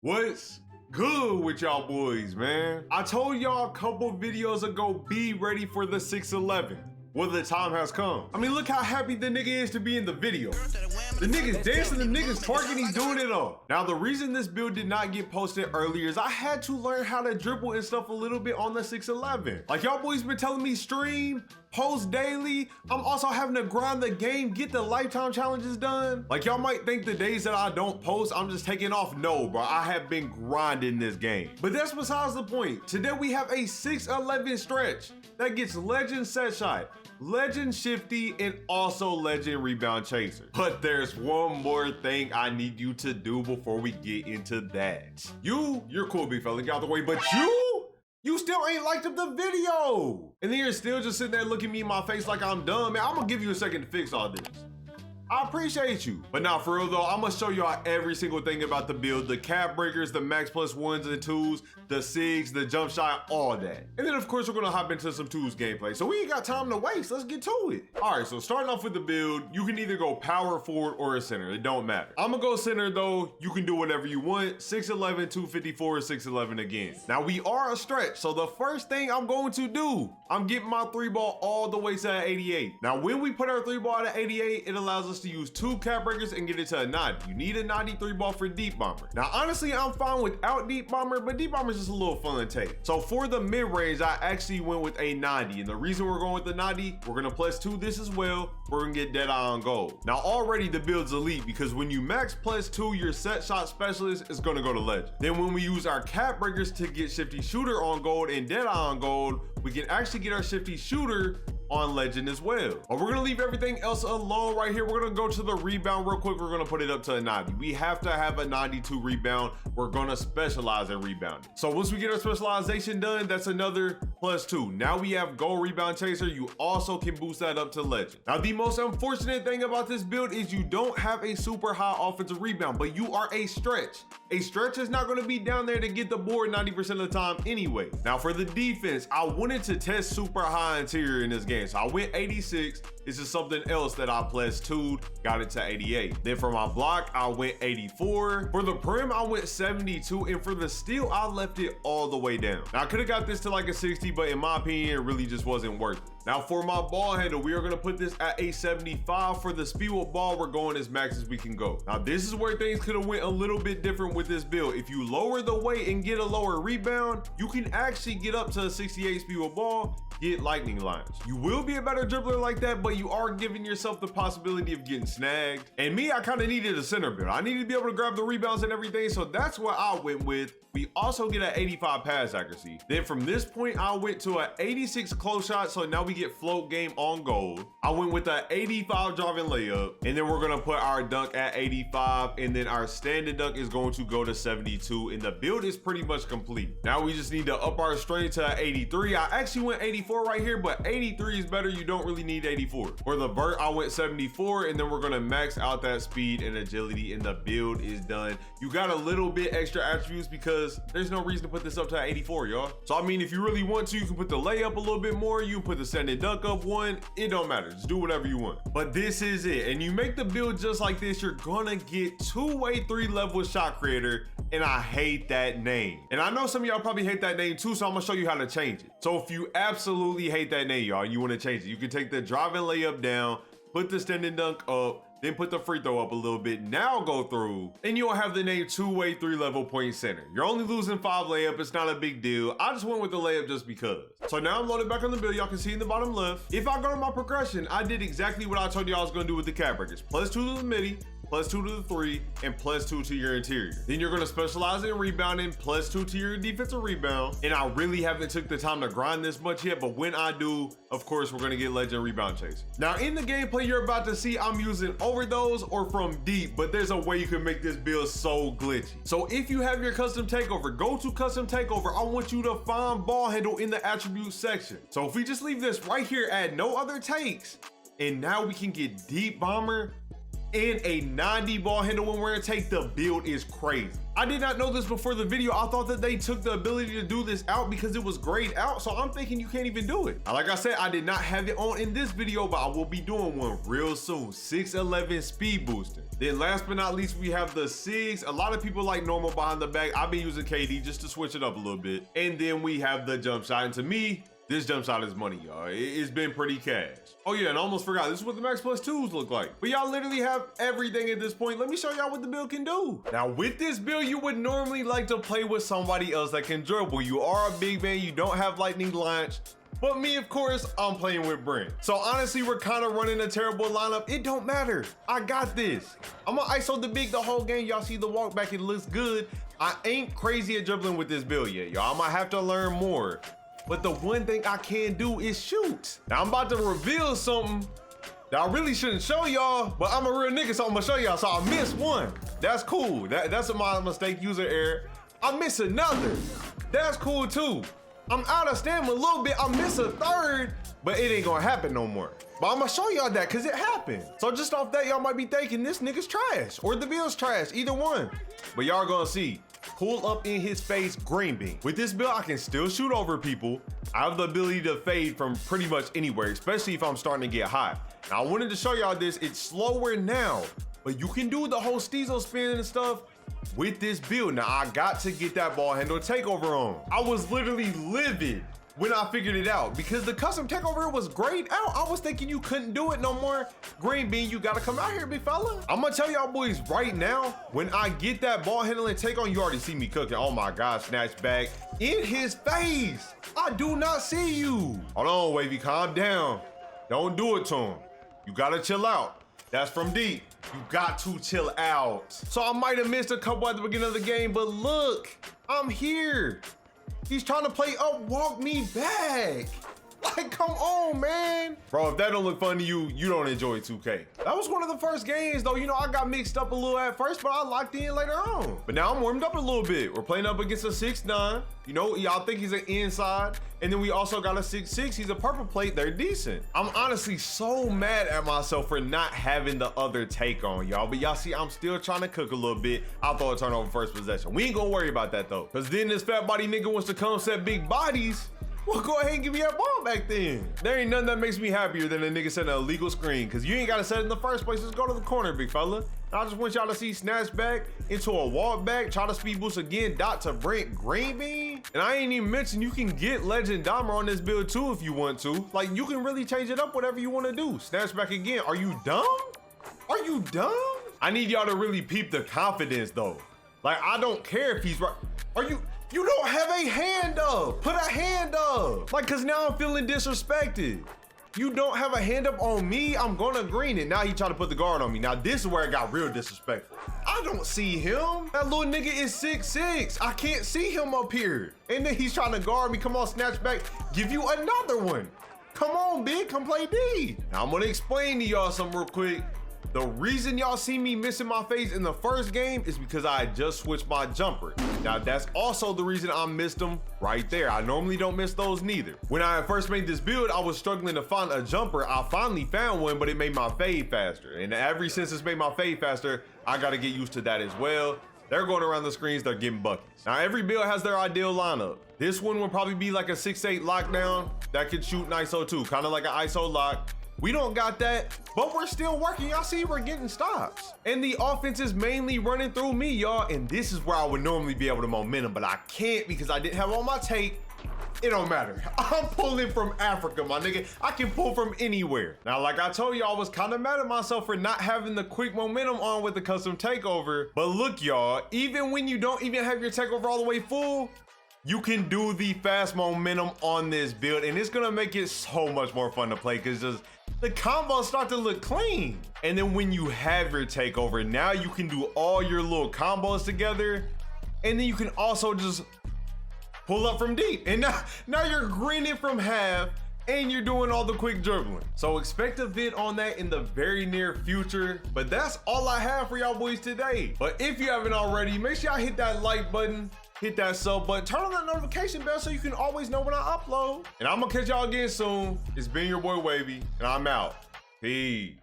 What's good with y'all boys, man? I told y'all a couple videos ago, be ready for the 611. Well, the time has come. I mean, look how happy the nigga is to be in the video. The nigga's dancing, the nigga's twerking, he's doing it all. Now, the reason this build did not get posted earlier is I had to learn how to dribble and stuff a little bit on the 611. Like y'all boys been telling me stream, post daily. I'm also having to grind the game, get the lifetime challenges done. Like y'all might think the days that I don't post, I'm just taking off. No, bro, I have been grinding this game. But that's besides the point. Today we have a 611 stretch that gets Legend Set Shot, Legend Shifty, and also Legend Rebound Chaser. But there's one more thing I need you to do before we get into that. You're cool, big fella, get out the way, but you still ain't liked up the video. And then you're still just sitting there looking me in my face like I'm dumb. Man, I'm gonna give you a second to fix all this. I appreciate you. But now for real though, I'm gonna show y'all every single thing about the build, the cap breakers, the max plus ones and twos, the SIGs, the jump shot, all that. And then of course, we're gonna hop into some twos gameplay. So we ain't got time to waste, let's get to it. All right, so starting off with the build, you can either go power forward or a center, it don't matter. I'm gonna go center though, you can do whatever you want, 6'11", 254, 6'11" again. Now we are a stretch, so the first thing I'm going to do, I'm getting my three ball all the way to an 88. Now when we put our three ball at an 88, it allows us to use two cap breakers and get it to a 90. You need a 93 ball for deep bomber. Now honestly, I'm fine without deep bomber, but deep bomber is just a little fun take. So for the mid range, I actually went with a 90, and the reason we're going with the 90, we're gonna plus two this as well. We're gonna get dead eye on gold. Now already the build's elite because when you max plus two, your set shot specialist is gonna go to legend. Then when we use our cap breakers to get shifty shooter on gold and dead eye on gold, we can actually get our shifty shooter on legend as well. But we're gonna leave everything else alone right here. We're gonna go to the rebound real quick. We're gonna put it up to a 90. We have to have a 92 rebound. We're gonna specialize in rebounding. So once we get our specialization done, that's another plus two. Now we have gold rebound chaser. You also can boost that up to legend. Now the most unfortunate thing about this build is you don't have a super high offensive rebound, but you are a stretch. A stretch is not gonna be down there to get the board 90% of the time anyway. Now for the defense, I wanted to test super high interior in this game. So I went 86. This is something else that I plus 2'd, got it to 88. Then for my block, I went 84. For the prim, I went 72. And for the steal, I left it all the way down. Now I could have got this to like a 60, but in my opinion, it really just wasn't worth it. Now for my ball handle, we are gonna put this at a 75. For the speed with ball, we're going as max as we can go. Now this is where things could have went a little bit different with this build. If you lower the weight and get a lower rebound, you can actually get up to a 68 speed with ball, get lightning lines. You will be a better dribbler like that, but you are giving yourself the possibility of getting snagged. And me, I kind of needed a center build. I needed to be able to grab the rebounds and everything, so that's what I went with. We also get an 85 pass accuracy. Then from this point, I went to an 86 close shot, so now we get float game on gold. I went with an 85 driving layup, and then we're gonna put our dunk at 85, and then our standing dunk is going to go to 72, and the build is pretty much complete. Now we just need to up our strength to an 83. I actually went 84 right here, but 83 is better. You don't really need 84. For the vert, I went 74, and then we're gonna max out that speed and agility, and the build is done. You got a little bit extra attributes because there's no reason to put this up to 84, y'all. So I mean, if you really want to, you can put the layup a little bit more, you can put the standing dunk up one, it don't matter, just do whatever you want. But this is it, and you make the build just like this, you're gonna get two-way 3-level shot creator, and I hate that name. And I know some of y'all probably hate that name too, so I'm gonna show you how to change it. So if you absolutely hate that name, y'all, you wanna change it, you can take the driving layup down, put the standing dunk up, then put the free throw up a little bit, now go through, and you'll have the name two-way 3-level point center. You're only losing 5 layup, it's not a big deal. I just went with the layup just because. So now I'm loaded back on the build, y'all can see in the bottom left. If I go to my progression, I did exactly what I told you I was gonna do with the cap breakers. Plus 2 to the midi, plus 2 to the 3, and plus 2 to your interior. Then you're gonna specialize in rebounding, plus 2 to your defensive rebound. And I really haven't took the time to grind this much yet, but when I do, of course, we're gonna get legend rebound chaser. Now in the gameplay you're about to see, I'm using overdose or from deep, but there's a way you can make this build so glitchy. So if you have your custom takeover, go to custom takeover. I want you to find ball handle in the attributes section. So if we just leave this right here, add no other takes, and now we can get deep bomber. and a 90 ball handle when we're in take. The build is crazy. I did not know this before the video. I thought that they took the ability to do this out because it was grayed out, so I'm thinking you can't even do it. Now, like I said, I did not have it on in this video, but I will be doing one real soon. 611 speed boosting. Then last but not least, we have the SIGs. A lot of people like normal behind the back. I've been using KD just to switch it up a little bit. And then we have the jump shot, and to me, this jump shot is money, y'all. It's been pretty cash. Oh yeah, and I almost forgot, this is what the Max Plus 2s look like. But y'all literally have everything at this point. Let me show y'all what the build can do. Now with this build, you would normally like to play with somebody else that can dribble. You are a big man, you don't have lightning launch. But me, of course, I'm playing with Brent. So honestly, we're kind of running a terrible lineup. It don't matter, I got this. I'm gonna ISO the big the whole game. Y'all see the walk back, it looks good. I ain't crazy at dribbling with this build yet, y'all. I might have to learn more. But the one thing I can do is shoot. Now I'm about to reveal something that I really shouldn't show y'all, but I'm a real nigga, so I'm gonna show y'all. So I missed one. That's cool. That's my mistake, user error. I miss another. That's cool too. I'm out of stamina a little bit. I miss a third, but it ain't gonna happen no more. But I'm gonna show y'all that because it happened. So just off that, y'all might be thinking this nigga's trash or the build's trash, either one. But y'all gonna see. Pull up in his face green bean. With this build, I can still shoot over people. I have the ability to fade from pretty much anywhere, especially if I'm starting to get hot. Now I wanted to show y'all this. It's slower now, but you can do the whole Steezo spin and stuff with this build. Now I got to get that ball handle takeover on. I was literally livid when I figured it out because the custom takeover was grayed out. I was thinking you couldn't do it no more. Green bean, you gotta come out here, big fella. I'm gonna tell y'all boys right now, when I get that ball handling take on, you already see me cooking. Oh my God, snatch back in his face. I do not see you. Hold on, Wavey, calm down. Don't do it to him. You gotta chill out. That's from deep. You got to chill out. So I might have missed a couple at the beginning of the game, but look, I'm here. He's trying to play up, walk me back. Like, come on, man. Bro, if that don't look fun to you, you don't enjoy 2K. That was one of the first games though. You know, I got mixed up a little at first, but I locked in later on. But now I'm warmed up a little bit. We're playing up against a 6'9". You know, y'all think he's an inside. And then we also got a 6'6". He's a purple plate, they're decent. I'm honestly so mad at myself for not having the other take on, y'all. But y'all see, I'm still trying to cook a little bit. I'll throw a turnover first possession. We ain't gonna worry about that though. Cause then this fat body nigga wants to come set big bodies. Well, go ahead and give me that ball back then. There ain't nothing that makes me happier than a nigga setting an illegal screen, because you ain't got to set it in the first place. Just go to the corner, big fella. I just want y'all to see snatch back into a walk back, try to speed boost again, dot to Brent green bean. And I ain't even mentioned you can get Legend Dahmer on this build too if you want to. Like, you can really change it up whatever you want to do. Snatch back again. Are you dumb? Are you dumb? I need y'all to really peep the confidence though. Like, I don't care if he's right. You don't have a hand up. Put a hand up. Like, cause now I'm feeling disrespected. You don't have a hand up on me, I'm gonna green it. Now he trying to put the guard on me. Now this is where it got real disrespectful. I don't see him. That little nigga is 6'6". I can't see him up here. And then he's trying to guard me. Come on, snatch back. Give you another one. Come on, big, come play D. Now I'm gonna explain to y'all something real quick. The reason y'all see me missing my phase in the first game is because I had just switched my jumper. Now that's also the reason I missed them right there. I normally don't miss those neither. When I first made this build, I was struggling to find a jumper. I finally found one, but it made my fade faster. And ever since it's made my fade faster, I gotta get used to that as well. They're going around the screens, they're getting buckets. Now every build has their ideal lineup. This one will probably be like a 6'8" lockdown that could shoot an ISO too, kind of like an ISO lock. We don't got that, but we're still working. Y'all see we're getting stops. And the offense is mainly running through me, y'all. And this is where I would normally be able to momentum, but I can't because I didn't have all my take. It don't matter. I'm pulling from Africa, my nigga. I can pull from anywhere. Now, like I told y'all, I was kind of mad at myself for not having the quick momentum on with the custom takeover. But look, y'all, even when you don't even have your takeover all the way full, you can do the fast momentum on this build, and it's gonna make it so much more fun to play because just the combos start to look clean. And then when you have your takeover, now you can do all your little combos together, and then you can also just pull up from deep. And now you're greening from half, and you're doing all the quick dribbling. So expect a vid on that in the very near future. But that's all I have for y'all boys today. But if you haven't already, make sure y'all hit that like button, hit that sub button, turn on that notification bell so you can always know when I upload. And I'm gonna catch y'all again soon. It's been your boy Wavey, and I'm out. Peace.